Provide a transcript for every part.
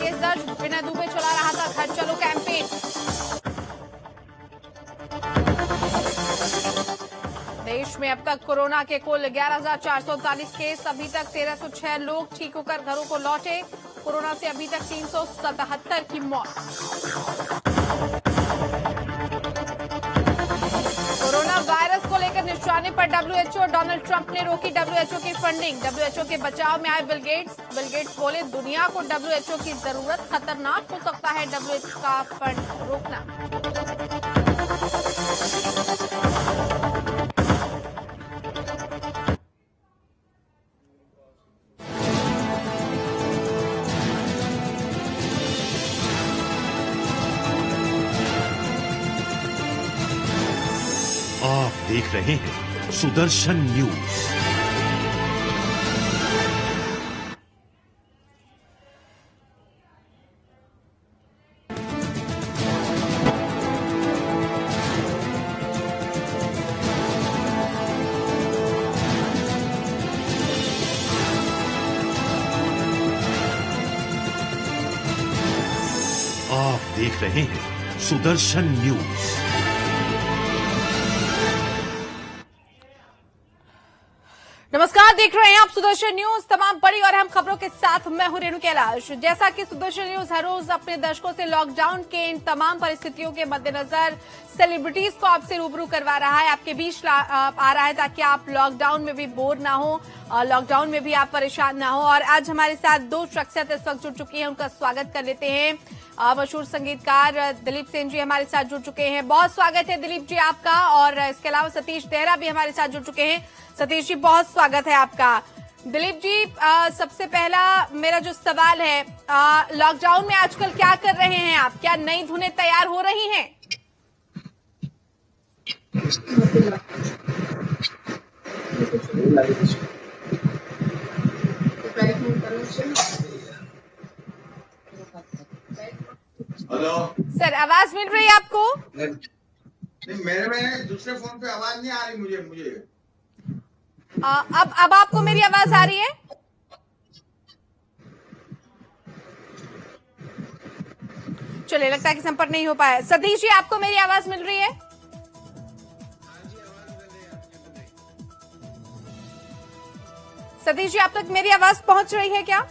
Case दर्ज। विनय दुबे चला रहा था घर चलो कैंपेन। देश में अब तक कोरोना के कुल 11,439 केस। अभी तक 1,306 लोग ठीक होकर घरों को लौटे। कोरोना से अभी तक 377 की मौत। कोरोना वायरस को लेकर निशाने पर डब्ल्यूएचओ। डोनाल्ड ट्रंप ने रोकी डब्ल्यूएचओ की फंडिंग। डब्ल्यूएचओ के बचाव में आए बिल गेट्स। बिल गेट्स बोले दुनिया को डब्ल्यूएचओ की जरूरत। खतरनाक हो सकता है डब्ल्यूएचओ का फंड रोकना। आप देख रहे हैं सुदर्शन न्यूज। आप देख रहे हैं सुदर्शन न्यूज। नमस्कार, देख रहे हैं आप सुदर्शन न्यूज। तमाम बड़ी और अहम खबरों के साथ मैं हूं रेणु कैलाश। जैसा कि सुदर्शन न्यूज हर रोज अपने दर्शकों से लॉकडाउन के इन तमाम परिस्थितियों के मद्देनजर सेलिब्रिटीज को आपसे रूबरू करवा रहा है, आपके बीच आ रहा है, ताकि आप लॉकडाउन में भी बोर ना हो, लॉकडाउन में भी आप परेशान ना हो। और आज हमारे साथ दो शख्सियत इस वक्त जुड़ चुकी हैं, उनका स्वागत कर लेते हैं। मशहूर संगीतकार दिलीप सेन जी हमारे साथ जुड़ चुके हैं। बहुत स्वागत है दिलीप जी आपका। और इसके अलावा सतीश देहरा भी हमारे साथ जुड़ चुके हैं। सतीश जी बहुत स्वागत है आपका। दिलीप जी, सबसे पहला मेरा जो सवाल है, लॉकडाउन में आजकल क्या कर रहे हैं आप? क्या नई धुनें तैयार हो रही हैं? हेलो सर, आवाज मिल रही है आपको? नहीं, मेरे में दूसरे फोन पे आवाज नहीं आ रही मुझे। अब आपको मेरी आवाज आ रही है? चलिए, लगता है कि संपर्क नहीं हो पाया। सतीश जी, आपको मेरी आवाज मिल रही है? सतीश जी, आप तक मेरी आवाज पहुंच रही है क्या?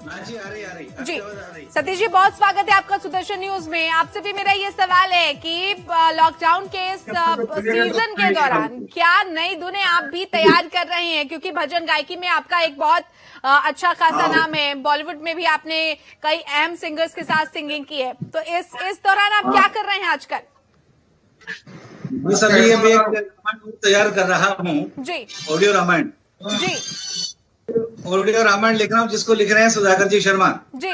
जी, आ रही जी, सतीश जी बहुत स्वागत है आपका सुदर्शन न्यूज में। आपसे भी मेरा ये सवाल है कि लॉकडाउन के इस सीजन के दौरान क्या नई धुनें आप भी तैयार कर रहे हैं? क्योंकि भजन गायकी में आपका एक बहुत अच्छा खासा नाम है। बॉलीवुड में भी आपने कई अहम सिंगर्स के साथ सिंगिंग की है, तो इस दौरान आप क्या कर रहे हैं आजकल? मैं अभी एक रामायण तैयार कर रहा हूँ जी, ऑडियो रामायण। जी, ऑडियो रामायण लिख रहा हूँ, जिसको लिख रहे हैं सुधाकर जी शर्मा जी।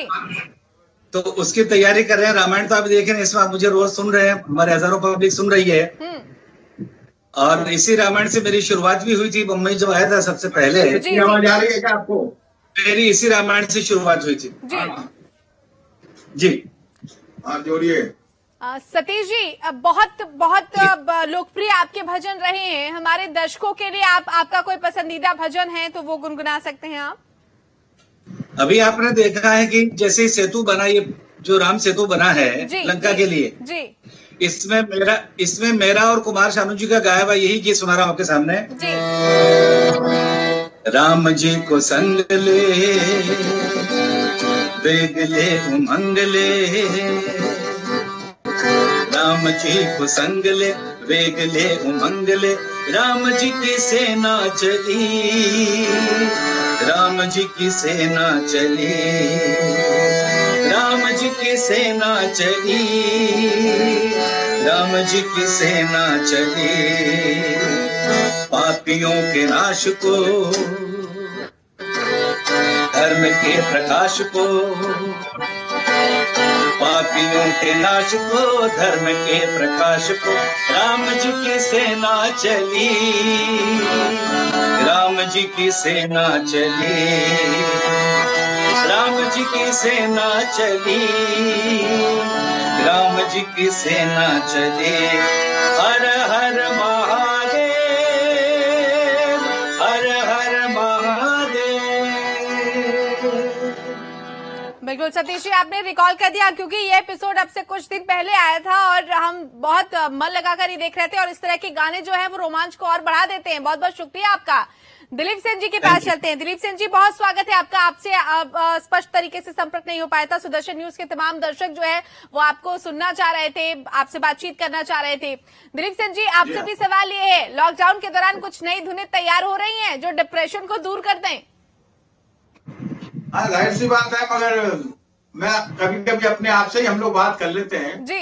तो उसकी तैयारी कर रहे हैं। रामायण तो आप देखें, इस बार मुझे रोज सुन रहे हैं, हमारे हजारों पब्लिक सुन रही है। और इसी रामायण से मेरी शुरुआत भी हुई थी। मुंबई जब आया था सबसे पहले, आवाज आ रही है क्या आपको? मेरी इसी रामायण से शुरुआत हुई थी जी। हाँ, जोड़िए। सतीश जी, बहुत बहुत लोकप्रिय आपके भजन रहे हैं। हमारे दर्शकों के लिए आपका कोई पसंदीदा भजन है तो वो गुनगुना सकते हैं आप? अभी आपने देखा है कि जैसे सेतु बना, ये जो राम सेतु बना है लंका के लिए जी, इसमें मेरा और कुमार शानू जी का गाया हुआ यही गीत सुना रहा हूं आपके सामने जी। राम जी को संग ले, वेग ले, उमंग ले। राम जी को संग ले, वेग ले, उमंग ले। राम जी की सेना चली, राम जी की सेना चली, राम जी की सेना चली, राम जी की सेना चली। पापियों के नाश को, धर्म के प्रकाश को, पापियों के नाश को, धर्म के प्रकाश को। राम जी की सेना चली, राम जी की सेना चली, राम जी की सेना चली, राम जी की सेना चली। हर हर महादेव, हर हर महादेव। बिल्कुल सतीश जी, आपने रिकॉल कर दिया क्योंकि ये एपिसोड अब से कुछ दिन पहले आया था और हम बहुत मन लगाकर ही देख रहे थे और इस तरह के गाने जो है वो रोमांच को और बढ़ा देते हैं। बहुत बहुत शुक्रिया आपका। दिलीप सेन जी के पास चलते हैं। दिलीप सेन जी, बहुत स्वागत है आपका। आपसे स्पष्ट तरीके से संपर्क नहीं हो पाया था। सुदर्शन न्यूज के तमाम दर्शक जो है वो आपको सुनना चाह रहे थे, आपसे बातचीत करना चाह रहे थे। दिलीप सेन जी, आपसे भी सवाल ये है, लॉकडाउन के दौरान कुछ नई धुनें तैयार हो रही हैं जो डिप्रेशन को दूर कर दें? हाँ, जाहिर सी बात है, मगर मैं कभी कभी अपने आप से ही हम लोग बात कर लेते हैं जी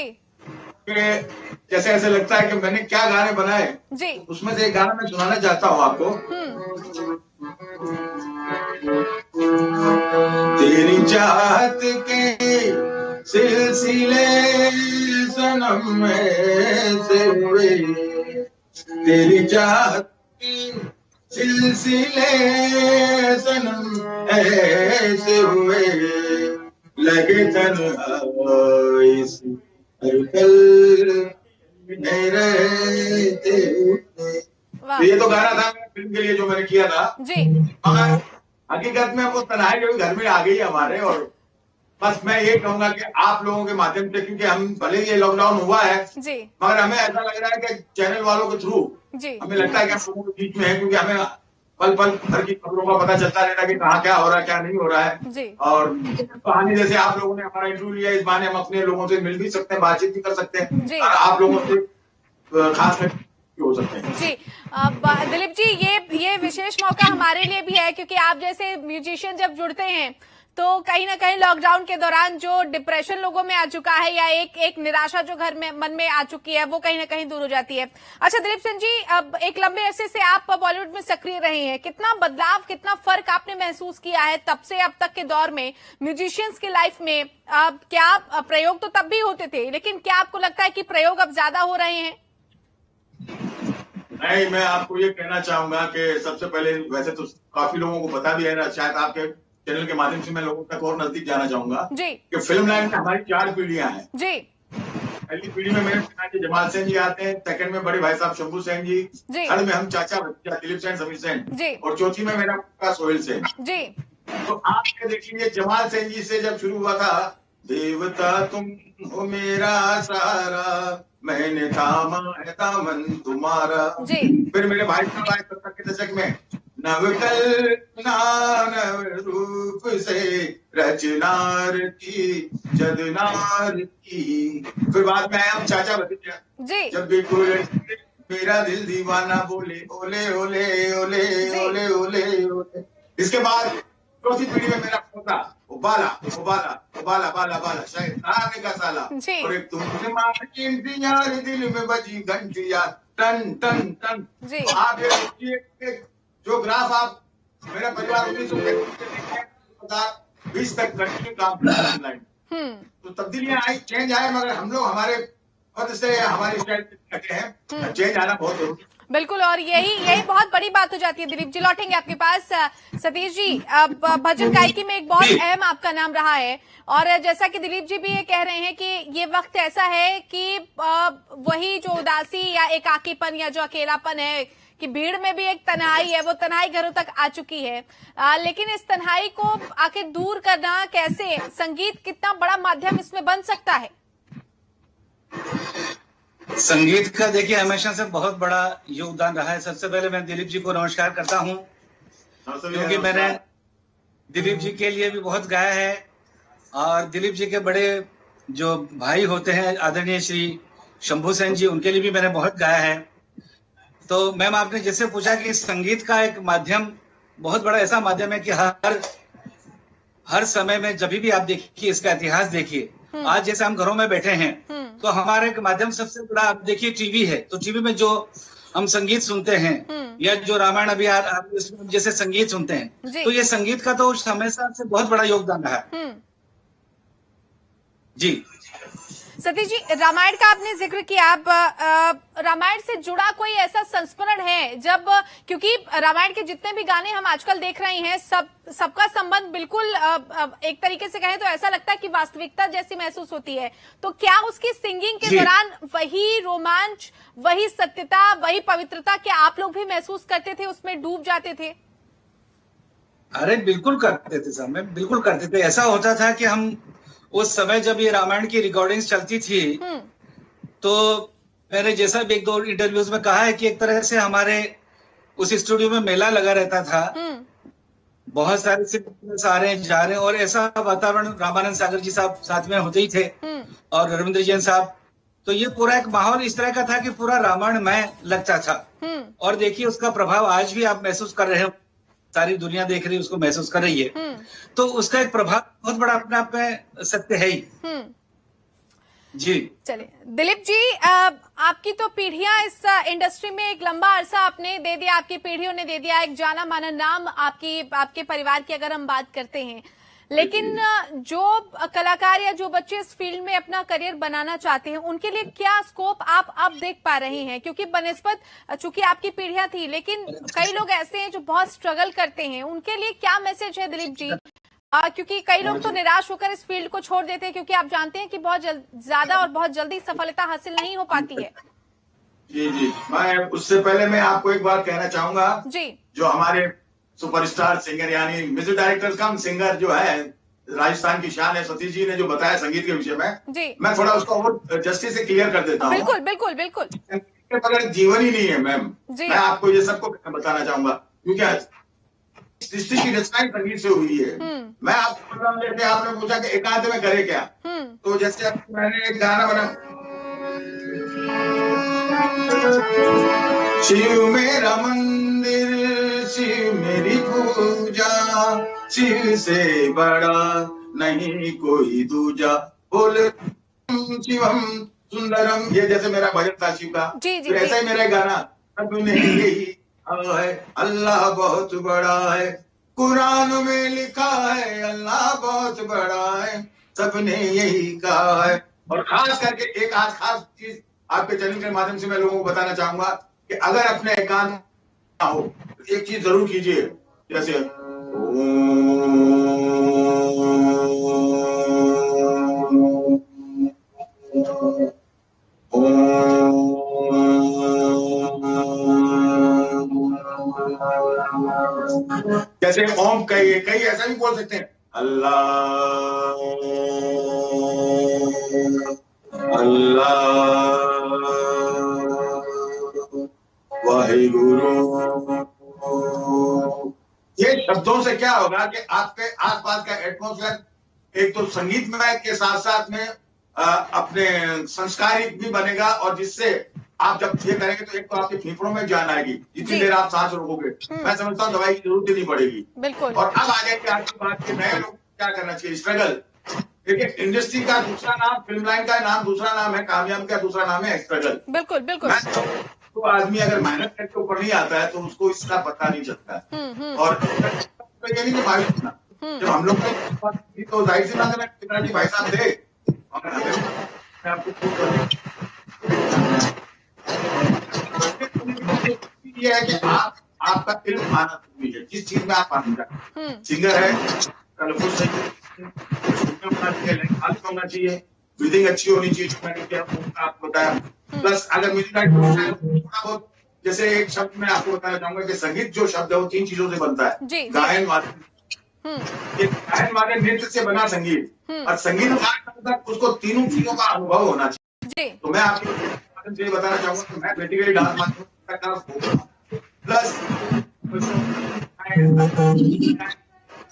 कि जैसे ऐसे लगता है कि मैंने क्या गाने बनाए जी। उसमें से एक गाना मैं सुनाना चाहता हूँ आपको। तेरी चाहत के सिलसिले सनम में से हुए, तेरी चाहत की सिलसिले सनम ऐसे हुए, लगे तन्हाई से हर पल में रहते हुए। तो ये तो गाना था फिल्म के लिए जो मैंने किया था जी। मगर हकीकत में वो तन्हाई जो घर में आ गई हमारे। और बस मैं ये कहूंगा कि आप लोगों के माध्यम से, क्योंकि हम भले ये लॉकडाउन हुआ है जी, मगर हमें ऐसा लग रहा है कि चैनल वालों के थ्रू जी, हमें लगता है कि हम लोगों के बीच में है, क्योंकि हमें पल पल भर की खबरों का पता चलता रहता है कि कहाँ क्या हो रहा है क्या नहीं हो रहा है। जी। और कहानी जैसे आप लोगों ने हमारा इंटरव्यू लिया, इस बहाने हम अपने लोगों से मिल भी सकते हैं, बातचीत भी कर सकते जी। हैं और आप लोगों से खास कर हो सकते हैं। जी दिलीप जी, ये विशेष मौका हमारे लिए भी है क्योंकि आप जैसे म्यूजिशियन जब जुड़ते हैं तो कहीं ना कहीं लॉकडाउन के दौरान जो डिप्रेशन लोगों में आ चुका है या एक निराशा जो घर में मन में आ चुकी है वो कहीं ना कहीं दूर हो जाती है। अच्छा दिलीप सिंह जी, अब एक लंबे अरसे से आप बॉलीवुड में सक्रिय रहे हैं, कितना बदलाव, कितना फर्क आपने महसूस किया है तब से अब तक के दौर में म्यूजिशियंस की लाइफ में? क्या प्रयोग तो तब भी होते थे, लेकिन क्या आपको लगता है कि प्रयोग अब ज्यादा हो रहे हैं? नहीं, मैं आपको ये कहना चाहूंगा कि सबसे पहले वैसे तो काफी लोगों को पता भी है ना, शायद आपके चैनल के माध्यम से मैं लोगों तक और नजदीक जाना चाहूंगा जी कि फिल्म लाइन में हमारी 4 पीढ़ियां हैं जी। पहली पीढ़ी में मेरे पिताजी जमाल सेन जी आते हैं, सेकंड में बड़े भाई साहब शंभू सेन जी, थर्ड में हम चाचा भतीजा दिलीप सेन, समीर सेन जी और चौथी में मेरा काका सोहेल सेन जी। तो आप ये देखिए जमाल सेन जी से जब शुरू हुआ था, देवता तुम हो मेरा सारा, मैंने थामा है दामन तुम्हारा जी। फिर मेरे भाई साहब आए 70 के दशक में, नवकल्पना नव रूप से रचनार की जदनार की। फिर बाद में आया हम चाचा भतीजा जी। जब भी कोई मेरा दिल दीवाना बोले ओले ओले ओले ओले ओले ओले। इसके बाद चौथी पीढ़ी में मेरा पोता उबाला उबाला उबाला बाला बाला शैतान का साला जी। और एक तुमने मारी यार दिल में बजी घंटिया टन टन टन। जी। तो आप ये देखिए जो ग्राफ आप मेरा परिवार 1920 तक कंटिन्यू काम कर रहा है, तो तब्दीलियां आई, चेंज आए, मगर हम लोग हमारे पद से हमारी स्टाइल रखे हैं, चेंज आना बहुत जरूरी। बिल्कुल, और यही बहुत बड़ी बात हो जाती है। दिलीप जी लौटेंगे आपके पास। सतीश जी, अब भजन गायकी में एक बहुत अहम आपका नाम रहा है और जैसा कि दिलीप जी भी ये कह रहे हैं कि ये वक्त ऐसा है कि वही जो उदासी या एकाकीपन या जो अकेलापन है कि भीड़ में भी एक तन्हाई है, वो तन्हाई घरों तक आ चुकी है। लेकिन इस तन्हाई को आखिर दूर करना कैसे, संगीत कितना बड़ा माध्यम इसमें बन सकता है? संगीत का देखिए हमेशा से बहुत बड़ा योगदान रहा है। सबसे पहले मैं दिलीप जी को नमस्कार करता हूं क्योंकि मैंने दिलीप जी के लिए भी बहुत गाया है और दिलीप जी के बड़े जो भाई होते हैं आदरणीय श्री शंभू सेन जी, उनके लिए भी मैंने बहुत गाया है। तो मैम आपने जैसे पूछा कि संगीत का एक माध्यम बहुत बड़ा ऐसा माध्यम है कि हर समय में जब भी आप देखिए, इसका इतिहास देखिए, आज जैसे हम घरों में बैठे हैं तो हमारे माध्यम सबसे बड़ा आप देखिए टीवी है, तो टीवी में जो हम संगीत सुनते हैं या जो रामायण अभी जैसे संगीत सुनते हैं, तो ये संगीत का तो हमेशा से बहुत बड़ा योगदान रहा है। जी सतीश जी, रामायण का आपने जिक्र किया, आप रामायण से जुड़ा कोई ऐसा संस्मरण है जब, क्योंकि रामायण के जितने भी गाने हम आजकल देख रहे हैं सबका संबंध बिल्कुल एक तरीके से कहें तो ऐसा लगता है कि वास्तविकता जैसी महसूस होती है, तो क्या उसकी सिंगिंग के दौरान वही रोमांच, वही सत्यता, वही पवित्रता क्या आप लोग भी महसूस करते थे, उसमें डूब जाते थे? अरे बिल्कुल करते थे साहब, मैं बिल्कुल करते थे। ऐसा होता था कि हम उस समय जब ये रामायण की रिकॉर्डिंग्स चलती थी, तो मैंने जैसा भी 1-2 इंटरव्यूज में कहा है कि एक तरह से हमारे उस स्टूडियो में मेला लगा रहता था। बहुत सारे सिंगर्स आ रहे हैं, जा रहे हैं, और ऐसा वातावरण, रामानंद सागर जी साहब साथ में होते ही थे और रविंद्र जैन साहब, तो ये पूरा एक माहौल इस तरह का था कि पूरा रामायणमय लगता था। और देखिए उसका प्रभाव आज भी आप महसूस कर रहे हो, सारी दुनिया देख रही है, उसको महसूस कर रही है। तो उसका एक प्रभाव बहुत बड़ा अपने आप में सत्य है ही। जी चलिए दिलीप जी, आपकी तो पीढ़ियां इस इंडस्ट्री में एक लंबा अरसा आपने दे दिया, आपकी पीढ़ियों ने दे दिया, एक जाना माना नाम आपके परिवार की अगर हम बात करते हैं, लेकिन जो कलाकार या जो बच्चे इस फील्ड में अपना करियर बनाना चाहते हैं, उनके लिए क्या स्कोप आप अब देख पा रहे हैं? क्योंकि बनिस्बत चूंकि आपकी पीढ़ियां थी, लेकिन कई लोग ऐसे हैं जो बहुत स्ट्रगल करते हैं, उनके लिए क्या मैसेज है दिलीप जी? क्योंकि कई लोग तो निराश होकर इस फील्ड को छोड़ देते हैं, क्योंकि आप जानते हैं कि बहुत ज्यादा और बहुत जल्दी सफलता हासिल नहीं हो पाती है। जी जी, मैं उससे पहले मैं आपको एक बात कहना चाहूंगा जी। जो हमारे सुपरस्टार सिंगर यानी म्यूजिक डायरेक्टर कम सिंगर जो है, राजस्थान की शान है, सतीश जी ने जो बताया संगीत के विषय में, जी, मैं थोड़ा उसको और जस्टिस से क्लियर कर देता हूँ। बिल्कुल बिल्कुल बिल्कुल, बगैर जीवन ही नहीं है मैम। मैं आपको ये सबको बताना चाहूंगा, क्योंकि सृष्टि की रचना ही संगीत से हुई है। मैं आपको बता, जैसे आपने पूछा कि एकांत में करे क्या, तो जैसे मैंने एक गाना बना, शिव मेरा मंदिर, शिव मेरी पूजा, शिव से बड़ा नहीं कोई दूजा, बोल शिवम सुंदरम, ये जैसे मेरा भजन था शिव का, तो ऐसा ही मेरा गाना, सबने यही है अल्लाह बहुत बड़ा है, कुरान में लिखा है अल्लाह बहुत बड़ा है, सबने यही कहा है। और खास करके एक आज खास चीज आपके चैनल के माध्यम से मैं लोगों को बताना चाहूंगा कि अगर अपने एकांत ना हो तो एक चीज जरूर कीजिए, जैसे जैसे ओम कई ऐसा भी बोल सकते हैं, अल्लाह अल्लाह वाहिगुरु। ये शब्दों से क्या होगा कि आपके आसपास का एटमॉस्फेयर एक तो संगीतमय के साथ साथ में अपने संस्कारिक भी बनेगा, और जिससे आप जब ये करेंगे तो एक तो आपके फेफड़ों में जान आएगी, जितनी देर आप सांस रोकोगे, मैं समझता हूँ दवाई की जरूरत ही नहीं पड़ेगी। बिल्कुल। और अब आ जाएगी आपकी बात कि नए लोग क्या करना चाहिए, स्ट्रगल। देखिए इंडस्ट्री का दूसरा नाम, फिल्म लाइन का नाम दूसरा नाम है, कामयाब का दूसरा नाम है स्ट्रगल। बिल्कुल बिल्कुल। तो आदमी अगर मेहनत करके ऊपर नहीं आता है तो उसको इसका पता नहीं चलता है। और ये नहीं कि मायूस ना, जब हम लोग तो जाहिर सी बात है भाई साहब थे, ये है कि आपका फिल्म आना जरूरी है, जिस चीज में आप आना चाहते हैं। सिंगर है, होना चाहिए, ब्रीदिंग अच्छी होनी चाहिए, मैंने आपको बताया। प्लस अगर म्यूजिक डायरेक्टर थोड़ा बहुत, जैसे एक शब्द मैं आपको बताना चाहूंगा कि संगीत जो शब्द है वो 3 चीजों से बनता है, गायन वादन, गायन वादन नृत्य से बना संगीत, और संगीत उसको तीनों चीजों का अनुभव होना चाहिए। तो मैं आपको ये बताना चाहूंगा कि मैं बेसिकली डांस मास्टर प्लस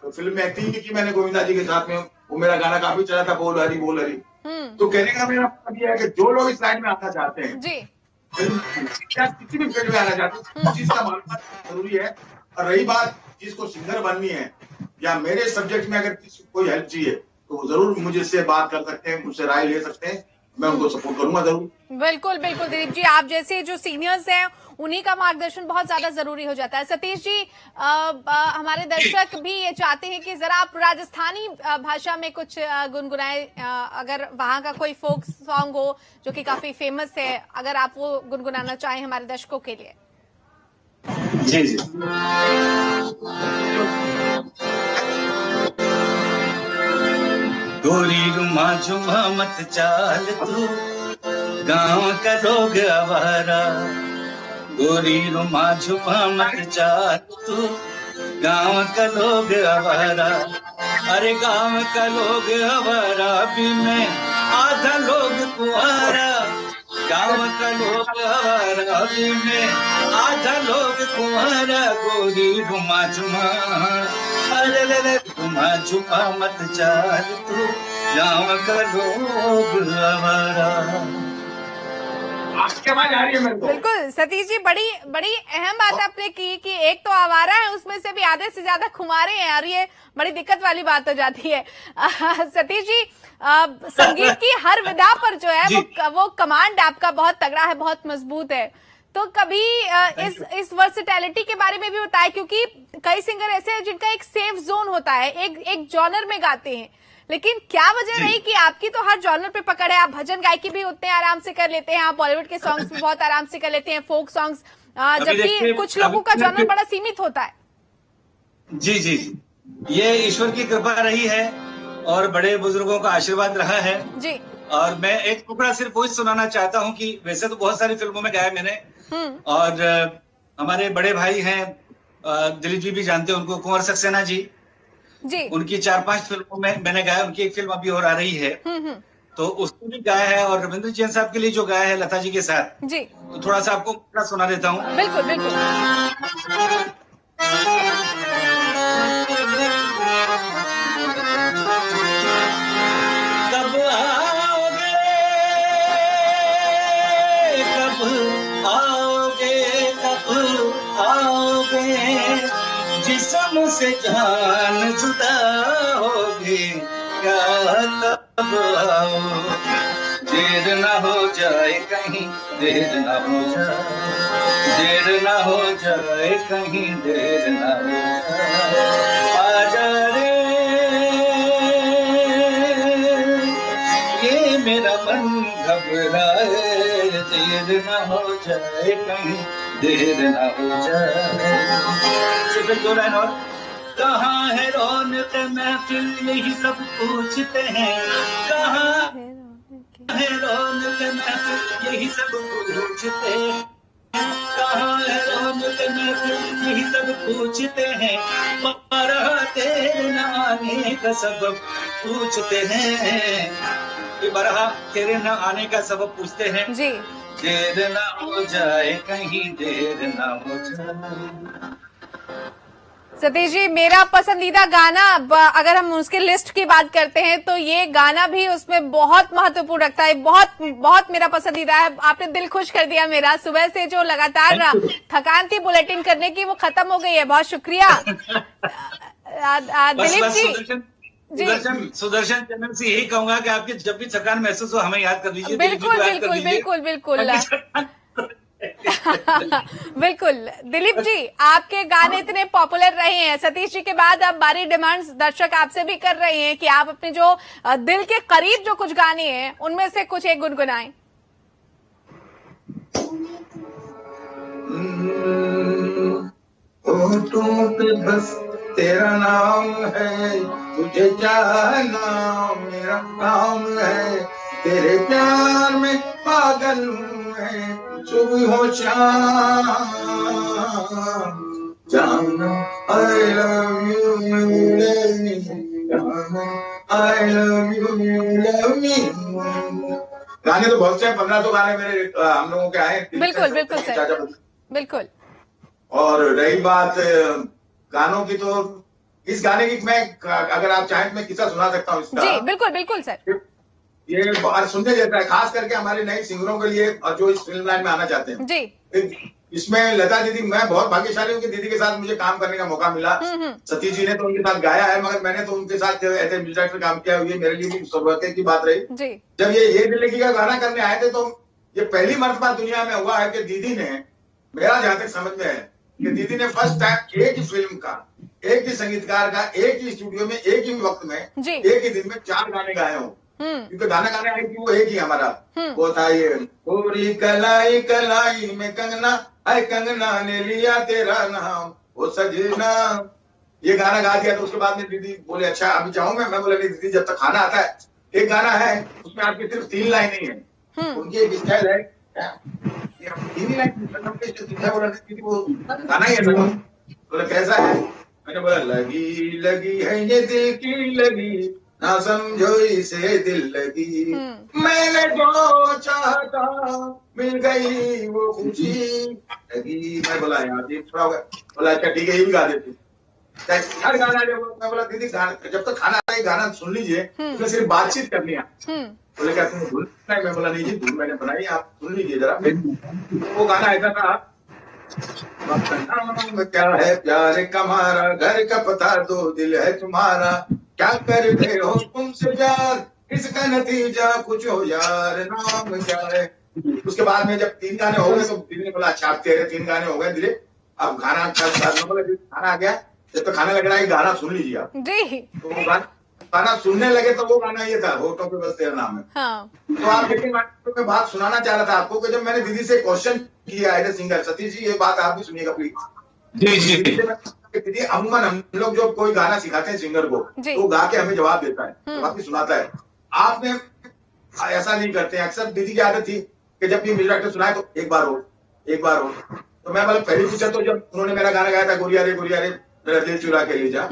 तो फिल्म में एक्टिंग की मैंने गोविंदा जी के साथ में, वो मेरा गाना काफी चला था, बोल हरी बोल हरी। तो कहने का मेरा मतलब ये है कि जो लोग इस लाइन में आना चाहते हैं, किसी भी फील्ड में आना चाहते हैं, चीज का मालूम जरूरी है। और रही बात जिसको सिंगर बननी है या मेरे सब्जेक्ट में अगर किसी को कोई हेल्प चाहिए तो वो जरूर मुझे से बात कर सकते हैं, मुझसे राय ले सकते हैं, मैं उनको सपोर्ट करूंगा जरूर। बिल्कुल बिल्कुल दिलीप जी, आप जैसे जो सीनियर्स हैं उन्हीं का मार्गदर्शन बहुत ज्यादा जरूरी हो जाता है। सतीश जी, हमारे दर्शक भी ये चाहते हैं कि जरा आप राजस्थानी भाषा में कुछ गुनगुनाए, अगर वहां का कोई फोक सॉन्ग हो जो कि काफी फेमस है, अगर आप वो गुनगुनाना चाहें हमारे दर्शकों के लिए। जी जी। गोरी रुमा झुमा मत चाल तू, गाँव का रोग आवारा, गोरी रुमा झुमा मत चाल तू, गांव का लोग आवारा, अरे गांव का लोग आवारा भी मैं आधा लोग कुंवारा, गांव का लोग आवारा भी मैं आधा लोग कुंवारा, गोरी घुमा झुमा, अरे रे घुमा झुमा मत चाल तू, गांव का लोग आवारा। आपके आवाज आ रही है मेरे को? बिल्कुल सतीश जी, बड़ी बड़ी अहम बात आपने की कि एक तो आवारा है, उसमें से भी आधे से ज्यादा खुमारे हैं यार, ये बड़ी दिक्कत वाली बात हो जाती है। सतीश जी, संगीत की हर विधा पर जो है वो कमांड आपका बहुत तगड़ा है, बहुत मजबूत है। तो कभी इस वर्सेटैलिटी के बारे में भी बताएं, क्योंकि कई सिंगर ऐसे हैं जिनका एक सेफ जोन होता है, एक जॉनर में गाते हैं, लेकिन क्या वजह रही कि आपकी तो हर जॉनर पे पकड़ है? आप भजन गायकी भी उतने आराम से कर लेते हैं, आप बॉलीवुड के सॉन्ग्स भी बहुत आराम से कर लेते हैं, फोक सॉन्ग्स, जबकि कुछ लोगों का जॉनर बड़ा सीमित होता है। जी जी जी, ये ईश्वर की कृपा रही है और बड़े बुजुर्गों का आशीर्वाद रहा है जी। और मैं एक टुकड़ा सिर्फ वही सुनाना चाहता हूँ कि वैसे तो बहुत सारी फिल्मों में गाया मैंने, और हमारे बड़े भाई हैं दिलीप जी भी जानते हैं उनको, कुंवर सक्सेना जी उनकी 4-5 फिल्मों में मैंने गाया, उनकी एक फिल्म अभी और आ रही है तो उसको भी गाया है, और रविंद्र जैन साहब के लिए जो गाया है लता जी के साथ जी, तो थोड़ा सा आपको सुना देता हूँ। बिल्कुल बिल्कुल। कब आओगे, कब आओगे, कब आओगे, जिस्म से जान जुदा होगी, क्या तब आओ, देर ना हो जाए कहीं, देर ना हो जाए, देर ना हो जाए कहीं, देर ना हो जाए, आजा रे ये मेरा मन घबराए, देर ना हो जाए कहीं, देर ना हो जाए। फिर दो लाइन और, कहाँ है रौनक महफिल यही सब पूछते हैं, कहाँ है रौनक महफिल यही सब पूछते हैं, कहाँ है रौनक महफिल यही सब पूछते हैं, बारह तेरे न आने का सबब पूछते हैं, बारह तेरे न आने का सबब पूछते हैं जी, देर ना हो जाए कहीं, देर ना हो जाए। सतीश जी, मेरा पसंदीदा गाना, अगर हम उसके लिस्ट की बात करते हैं तो ये गाना भी उसमें बहुत महत्वपूर्ण रखता है, बहुत बहुत मेरा पसंदीदा है। आपने दिल खुश कर दिया मेरा, सुबह से जो लगातार थकान थी बुलेटिन करने की वो खत्म हो गई है, बहुत शुक्रिया। दिलीप जी, सुदर्शन चैनल से यही कहूंगा कि आपकी जब भी थकान महसूस हो हमें याद कर लीजिए। बिल्कुल बिल्कुल बिल्कुल बिल्कुल बिल्कुल। दिलीप जी, आपके गाने इतने पॉपुलर रहे हैं, सतीश जी के बाद अब बारी डिमांड्स दर्शक आपसे भी कर रहे हैं कि आप अपने जो दिल के करीब जो कुछ गाने हैं उनमें से कुछ एक गुनगुनाएं। होठों पे बस तेरा नाम है, तुझे जाना मेरा काम है, तेरे प्यार में पागल हूँ मैं, सुबह हो शाम, जाना I love you, you love me, जाना I love you, you love me। गाने तो बहुत से 1500 गाने मेरे हम लोगों के आए। बिल्कुल बिल्कुल सर, बिल्कुल। और रही बात गानों की, तो इस गाने की मैं, अगर आप चाहें तो मैं किस्सा सुना सकता हूँ इसका। जी बिल्कुल बिल्कुल सर। ये सुनने जैसा है, खास करके हमारे नए सिंगरों के लिए और जो इस फिल्म लाइन में आना चाहते हैं जी। इसमें लता दीदी, मैं बहुत भाग्यशाली हूँ कि दीदी के साथ मुझे काम करने का मौका मिला। सतीश जी ने तो उनके साथ गाया है, मगर मैंने तो उनके साथ ऐसे म्यूजिक में काम किया, ये मेरे लिए भी सौभाग्य की बात रही जी। जब ये दिल लगी का गाना करने आए थे तो ये पहली मर्तबा दुनिया में हुआ है कि दीदी ने, मेरा जहां तक समझ में है कि दीदी ने फर्स्ट टाइम एक ही फिल्म का, एक ही संगीतकार का, एक ही स्टूडियो में, एक ही वक्त में, एक ही दिन में 4 गाने गाए हों। क्योंकि गाना गाने आई थी वो एक ही हमारा, वो था ये पूरी कलाई कलाई में कंगना, हाय कंगना ने लिया तेरा नाम, वो सजना, ये गाना गा दिया। तो उसके बाद में दीदी बोले अच्छा अभी जाऊं मैं बोला नहीं दीदी, जब तक खाना आता है। एक गाना है उसमें आपकी सिर्फ 3 लाइनें हैं, उनकी एक स्टाइल है, 3 लाइन बोला दीदी वो गाना ही है, बोले कैसा है, मैंने बोला लगी लगी है ये दिल की लगी, ना समझो इसे दिल लगी। मैंने जो चाहता मिल गई वो खुशी लगी। मैं बोला यार ये थोड़ा हो गया। बोला अच्छा ठीक है ये भी गा देती हर गाना। जब मैं बोला दीदी जब तक खाना आए गाना सुन लीजिए, उसमें सिर्फ बातचीत करनी है। बोले क्या तुम धुन? मैं बोला नहीं जी धुन मैंने बनाई, आप सुन लीजिए जरा। वो गाना ऐसा था, नाम क्या है प्यार कमारा, घर का पता दो दिल है तुम्हारा, क्या करते हो तुमसे प्यार, इसका नतीजा कुछ हो यार, नाम क्या है। उसके बाद में जब 3 गाने हो गए तो दिल ने बोला अच्छा आप तेरे 3 गाने हो गए दिले, अब गाना खाना आ गया, जब तक खाने लग रहा है गाना सुन लीजिए आप। तो वो गाना सुनने लगे तो वो गाना ये था, होठों पे बस तेरा नाम है। हाँ। तो आप लेकिन मैं बात सुनाना चाह रहा था आपको कि जब मैंने दीदी से क्वेश्चन किया as a singer, Satish ji ये बात आप भी सुनिएगा प्लीज। जी दीदी अमूमन हम लोग जो कोई गाना सिखाते हैं सिंगर को तो वो गा के हमें जवाब देता है, जवाब भी सुनाता है। आपने ऐसा नहीं करते, अक्सर दीदी की आदत थी कि जब भी म्यूजिक डायरेक्टर सुनाए तो एक बार हो। तो मैं मतलब पहली पूछा तो जब उन्होंने मेरा गाना गाया था गुड़िया रे मेरा दिल चुरा के ले जा,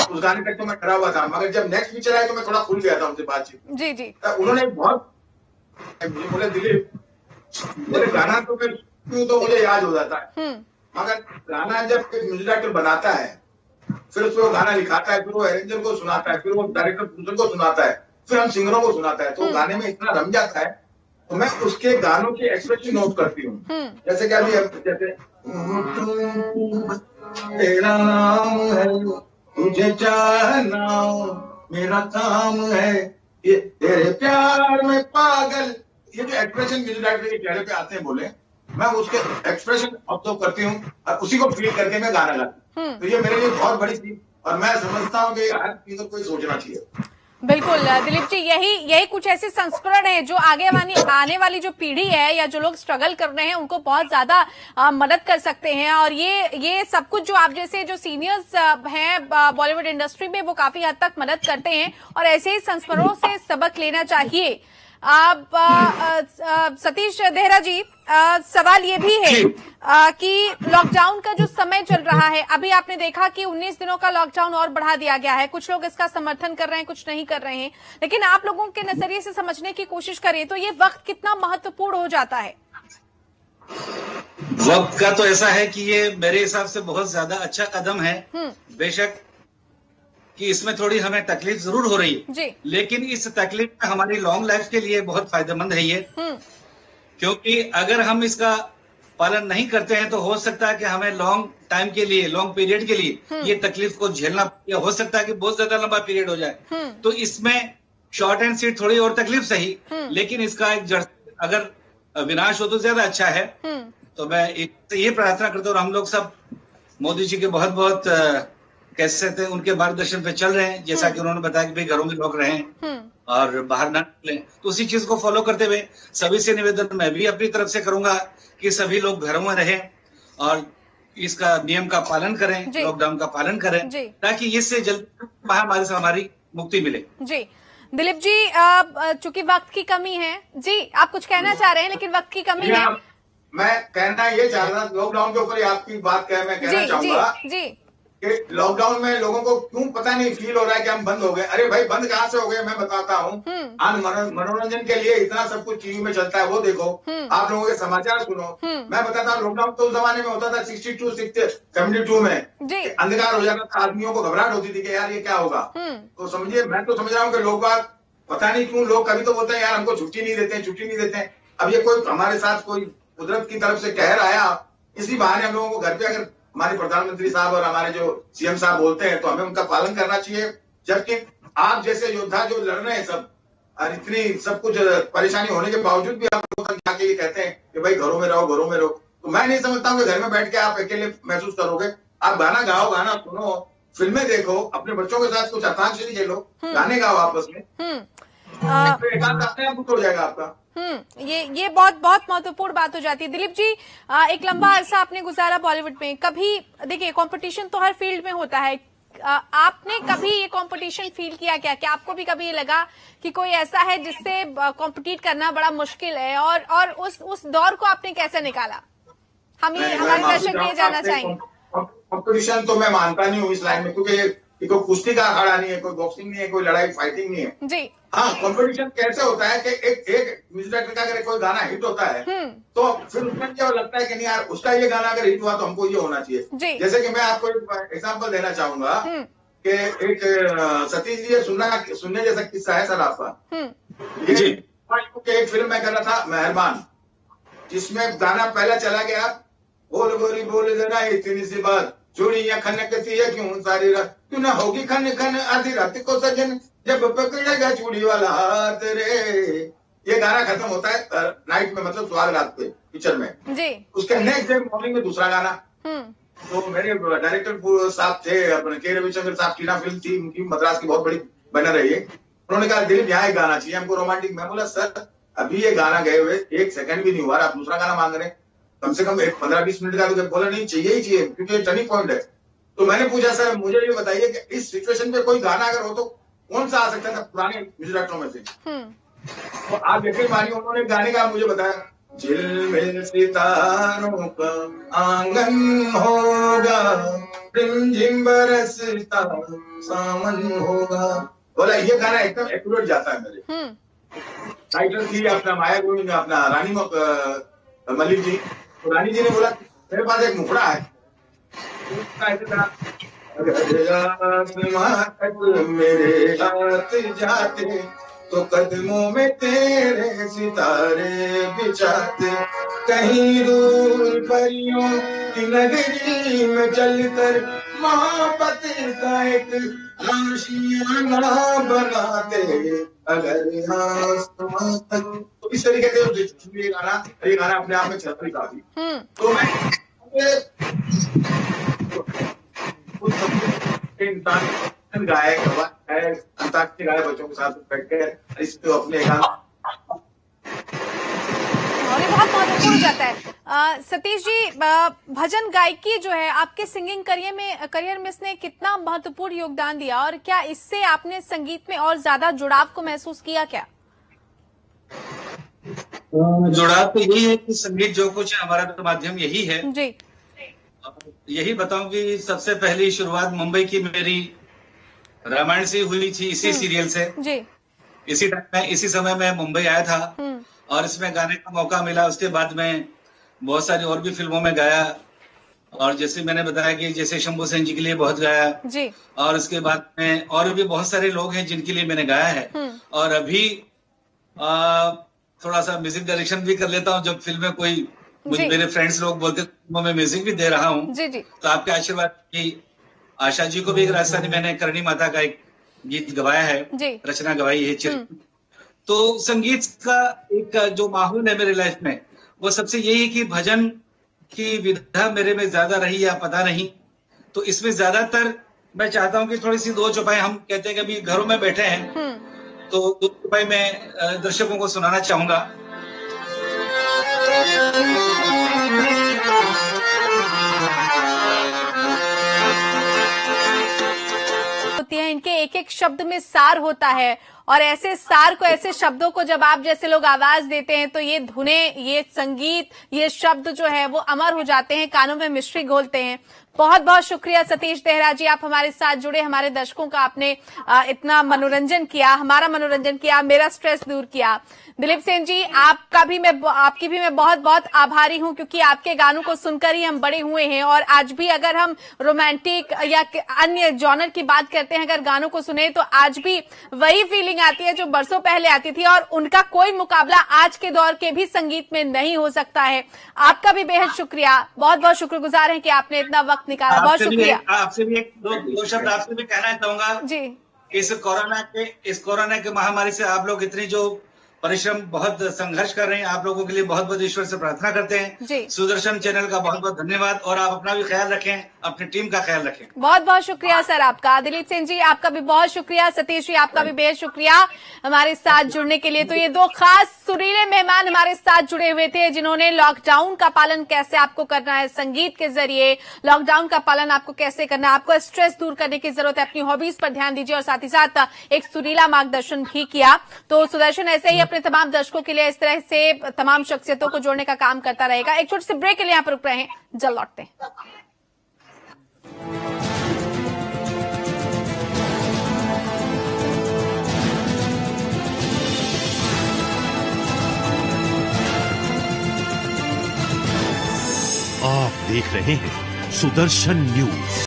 उस गाने तक तो मैं डरा हुआ था, मगर जब नेक्स्ट पिक्चर आया तो मैं थोड़ा खुल गया था उनसे बातचीत। जी तो उन्होंने बहुत मुझे बोले दिलीप बोले गाना तो फिर क्यों तो मुझे याद हो जाता है, मगर गाना जब म्यूजिक डायरेक्टर बनाता है फिर उसको गाना लिखाता है, फिर वो अरेंजर को सुनाता है, फिर वो डायरेक्टर प्रोड्यूसर को सुनाता है, फिर हम सिंगरों को सुनाता है, तो गाने में इतना रम जाता है तो मैं उसके गानों की एक्सप्रेशन नोट करती हूँ। जैसे क्या जैसे तेरा नाम है तुझे चाहना मेरा काम है, ये तेरे प्यार में पागल, ये जो एक्सप्रेशन म्यूजिक डायरेक्टर के चेहरे पे आते हैं बोले, मैं उसके एक्सप्रेशन ऑब्जर्व करती हूँ और उसी को फील करके मैं गाना गाती हूँ। तो ये मेरे लिए बहुत बड़ी चीज और मैं समझता हूँ कि हर चीज को सोचना चाहिए। बिल्कुल दिलीप जी, यही कुछ ऐसे संस्करण है जो आने वाली जो पीढ़ी है या जो लोग स्ट्रगल कर रहे हैं उनको बहुत ज्यादा मदद कर सकते हैं। और ये सब कुछ जो आप जैसे जो सीनियर्स हैं बॉलीवुड इंडस्ट्री में वो काफी हद तक मदद करते हैं और ऐसे ही संस्करणों से सबक लेना चाहिए। आप सतीश देहरा जी, सवाल ये भी है कि लॉकडाउन का जो समय चल रहा है, अभी आपने देखा कि 19 दिनों का लॉकडाउन और बढ़ा दिया गया है। कुछ लोग इसका समर्थन कर रहे हैं, कुछ नहीं कर रहे हैं, लेकिन आप लोगों के नजरिए से समझने की कोशिश करें तो ये वक्त कितना महत्वपूर्ण हो जाता है? वक्त का तो ऐसा है कि ये मेरे हिसाब से बहुत ज्यादा अच्छा कदम है। बेशक कि इसमें थोड़ी हमें तकलीफ जरूर हो रही है, लेकिन इस तकलीफ में हमारी लॉन्ग लाइफ के लिए बहुत फायदेमंद है ये, क्योंकि अगर हम इसका पालन नहीं करते हैं तो हो सकता है कि हमें लॉन्ग टाइम के लिए, लॉन्ग पीरियड के लिए ये तकलीफ को झेलना, या हो सकता है कि बहुत ज्यादा लंबा पीरियड हो जाए। तो इसमें शॉर्ट एंड स्वीट थोड़ी और तकलीफ सही, लेकिन इसका एक जड़ अगर विनाश हो तो ज्यादा अच्छा है। तो मैं ये प्रार्थना करता हूँ, और हम लोग सब मोदी जी के बहुत बहुत कैसे थे उनके मार्गदर्शन पे चल रहे हैं, जैसा कि उन्होंने बताया कि भाई घरों में लोग रहें और बाहर ना निकलें, तो उसी चीज को फॉलो करते हुए सभी से निवेदन मैं भी अपनी तरफ से करूंगा कि सभी लोग घरों में रहें और इसका नियम का पालन करें, लॉकडाउन का पालन करें, ताकि इससे जल्दी महामारी से हमारी मुक्ति मिले। जी दिलीप जी, चूंकि वक्त की कमी है, जी आप कुछ कहना चाह रहे हैं लेकिन वक्त की कमी है। मैं कहना ये चाह रहा था लॉकडाउन के ऊपर आपकी बात मैं कहना चाहूंगा कि लॉकडाउन में लोगों को क्यों पता नहीं फील हो रहा है कि हम बंद हो गए। अरे भाई बंद कहाँ से हो गए, मैं बताता हूँ। आज मनोरंजन के लिए इतना सब कुछ टीवी में चलता है, वो देखो, आप लोगों के समाचार सुनो। मैं बताता हूँ लॉकडाउन तो उस जमाने में होता था 72 में अंधकार हो जाता था, आदमियों को घबराहट होती थी कि यार ये क्या होगा। तो समझिए, मैं तो समझ रहा हूँ कि लोग बात पता नहीं क्यों, लोग कभी तो बोलते हैं यार हमको छुट्टी नहीं देते। अब ये कोई हमारे साथ कोई कुदरत की तरफ से कहर आया, इसी बहाने हम लोगों को घर पे अगर हमारे प्रधानमंत्री साहब और हमारे जो सीएम साहब बोलते हैं तो हमें उनका पालन करना चाहिए। जबकि आप जैसे योद्धा जो लड़ रहे हैं सब, और इतनी सब कुछ परेशानी होने के बावजूद भी आप लोग जाके ये कहते हैं कि भाई घरों में रहो। तो मैं नहीं समझता हूँ कि घर में बैठ के आप अकेले महसूस करोगे। आप गाना गाओ, गाना सुनो, फिल्में देखो, अपने बच्चों के साथ कुछ अंताक्षरी खेलो, गाने गाओ आपस में, एकांत अपने आप हो जाएगा आपका। ये बहुत महत्वपूर्ण बात हो जाती है। दिलीप जी, एक लंबा अरसा आपने गुजारा बॉलीवुड में, कभी देखिए कंपटीशन तो हर फील्ड में होता है, आपने कभी ये कंपटीशन फील किया क्या? क्या आपको भी कभी ये लगा कि कोई ऐसा है जिससे कॉम्पिटिट करना बड़ा मुश्किल है, और उस दौर को आपने कैसे निकाला? हमारे दर्शक ये जानना चाहेंगे। कंपटीशन तो मैं मानता नहीं हूँ इस लाइन में, क्योंकि ये कोई कुश्ती का अखाड़ा नहीं है, कोई बॉक्सिंग नहीं है, कोई लड़ाई फाइटिंग नहीं है जी। हाँ, कंपटीशन कैसे होता है कि एक म्यूजिक डायरेक्टर का अगर कोई गाना हिट होता है तो फिर उसमें क्या लगता है कि नहीं यार उसका ये गाना अगर हिट हुआ तो हमको ये होना चाहिए। जैसे कि मैं आपको एक एग्जांपल देना चाहूंगा कि एक सतीश जी सुनने जैसा किस्सा है सर आपका। ये एक फिल्म में कर रहा था मेहरबान, जिसमें गाना पहला चला गया, बोल गोरी बोल जरा इतनी सी बात, चूड़ियां खनकती है क्यों सारी रात, क्यों ना होगी खन खन आधी रात को सजन, जब पकड़ेगा चूड़ी वाला हाथ रे। ये गाना खत्म होता है नाइट में, मतलब सुहाग रात पे पिक्चर में जी। उसके नेक्स्ट डे मॉर्निंग में दूसरा गाना। तो मेरे डायरेक्टर साहब थे अपने के रविचंद्र साहब, टीना फिल्म थी उनकी, मद्रास की बहुत बड़ी बैनर है ये। उन्होंने कहा दिलीप यहाँ एक गाना चाहिए हमको रोमांटिक। मैं बोला सर अभी ये गाना गए हुए 1 सेकंड भी नहीं हुआ, आप दूसरा गाना मांग रहे हैं, कम से कम 15-20 मिनट का। तो बोला नहीं चाहिए ही चाहिए, क्योंकि टर्निंग पॉइंट है। तो मैंने पूछा सर मुझे ये बताइए कि इस सिचुएशन पे कोई गाना अगर हो तो कौन सा आ सकता था पुराने म्यूजिक डायरेक्टरों में से? तो आप यकीन मानिए उन्होंने गाने का मुझे बताया, झिलमिल सितारों का आंगन होगा, रिमझिम बरसता सावन होगा। बोला ये गाना एकदम एक्यूरेट जाता है मेरे। टाइटल थी अपना माया गोविंद, अपना रानी मलिक जी। तो रानी जी ने बोला मेरे पास एक मुखड़ा है, मेरे हाथ जाते तो कदमों में तेरे सितारे बिछाते, कहीं दूर परियों की नगरी में चलकर मोहब्बत का एक आशियाना बनाते, अगर आसमां तक। तो इस तरीके से ये गाना अपने आप में छतरी काफी। तो मैं इंसान गायक अंताक्षरी गाए बच्चों के साथ बैठ कर इसको अपने और ये बहुत महत्वपूर्ण हो जाता है। सतीश जी, भजन गायकी जो है आपके सिंगिंग करियर में इसने कितना महत्वपूर्ण योगदान दिया, और क्या इससे आपने संगीत में और ज्यादा जुड़ाव को महसूस किया क्या? जुड़ाव तो यही है कि संगीत जो कुछ है हमारा तो माध्यम यही है जी। यही बताऊं कि सबसे पहली शुरुआत मुंबई की मेरी रामायण से हुई थी, इसी सीरियल से जी। इसी समय मैं मुंबई आया था और इसमें गाने का मौका मिला। उसके बाद मैं बहुत सारी और भी फिल्मों में गाया, और जैसे मैंने बताया कि जैसे शंभू सेन जी के लिए बहुत गाया जी। और उसके बाद में और भी बहुत सारे लोग हैं जिनके लिए मैंने गाया है। और अभी थोड़ा सा म्यूजिक डायरेक्शन भी कर लेता हूँ, जब फिल्म में कोई मेरे फ्रेंड्स लोग बोलते मैं म्यूजिक भी दे रहा हूँ। तो आपके आशीर्वाद की आशा जी को भी एक राजस्थानी मैंने करणी माता का एक गीत गवाया है, रचना गवाई है। तो संगीत का एक जो माहौल है मेरे लाइफ में, वो सबसे यही कि भजन की विधा मेरे में ज्यादा रही या पता नहीं। तो इसमें ज्यादातर मैं चाहता हूँ कि थोड़ी सी दो चौपाई, हम कहते हैं कि अभी घरों में बैठे हैं तो दो चौपाई मैं दर्शकों को सुनाना चाहूंगा। होती है, इनके एक एक शब्द में सार होता है, और ऐसे सार को, ऐसे शब्दों को जब आप जैसे लोग आवाज देते हैं तो ये धुनें, ये संगीत, ये शब्द जो है वो अमर हो जाते हैं, कानों में मिश्री घोलते हैं। बहुत बहुत शुक्रिया सतीश देहरा जी, आप हमारे साथ जुड़े, हमारे दर्शकों का आपने इतना मनोरंजन किया, हमारा मनोरंजन किया, मेरा स्ट्रेस दूर किया। दिलीप सेन जी, आपकी भी मैं बहुत बहुत आभारी हूं, क्योंकि आपके गानों को सुनकर ही हम बड़े हुए हैं। और आज भी अगर हम रोमांटिक या अन्य जॉनर की बात करते हैं, अगर गानों को सुने तो आज भी वही फीलिंग आती है जो बरसों पहले आती थी, और उनका कोई मुकाबला आज के दौर के भी संगीत में नहीं हो सकता है। आपका भी बेहद शुक्रिया, बहुत बहुत शुक्रगुजार हैं कि आपने इतना वक्त निकाला। बहुत शुक्रिया। आपसे भी दो शब्द आपसे भी कहना चाहूंगा जी। इस कोरोना के महामारी से आप लोग इतनी जो परिश्रम, बहुत संघर्ष कर रहे हैं, आप लोगों के लिए बहुत बहुत ईश्वर से प्रार्थना करते हैं। सुदर्शन चैनल का बहुत बहुत धन्यवाद, और आप अपना भी ख्याल रखें, अपनी टीम का ख्याल रखें। बहुत बहुत शुक्रिया सर आपका। दिलीप सिंह जी, आपका भी बहुत शुक्रिया। सतीश जी, आपका भी बेहद शुक्रिया हमारे साथ जुड़ने के लिए। तो ये दो खास सुरीले मेहमान हमारे साथ जुड़े हुए थे, जिन्होंने लॉकडाउन का पालन कैसे आपको करना है संगीत के जरिए, लॉकडाउन का पालन आपको कैसे करना है, आपको स्ट्रेस दूर करने की जरूरत है, अपनी हॉबीज पर ध्यान दीजिए, और साथ ही साथ एक सुरीला मार्गदर्शन भी किया। तो सुदर्शन ऐसे ही अपने तमाम दर्शकों के लिए इस तरह से तमाम शख्सियतों को जोड़ने का काम करता रहेगा। एक छोटे से ब्रेक के लिए यहाँ पर रुक रहे हैं, जल्द लौटते हैं। आप देख रहे हैं सुदर्शन न्यूज।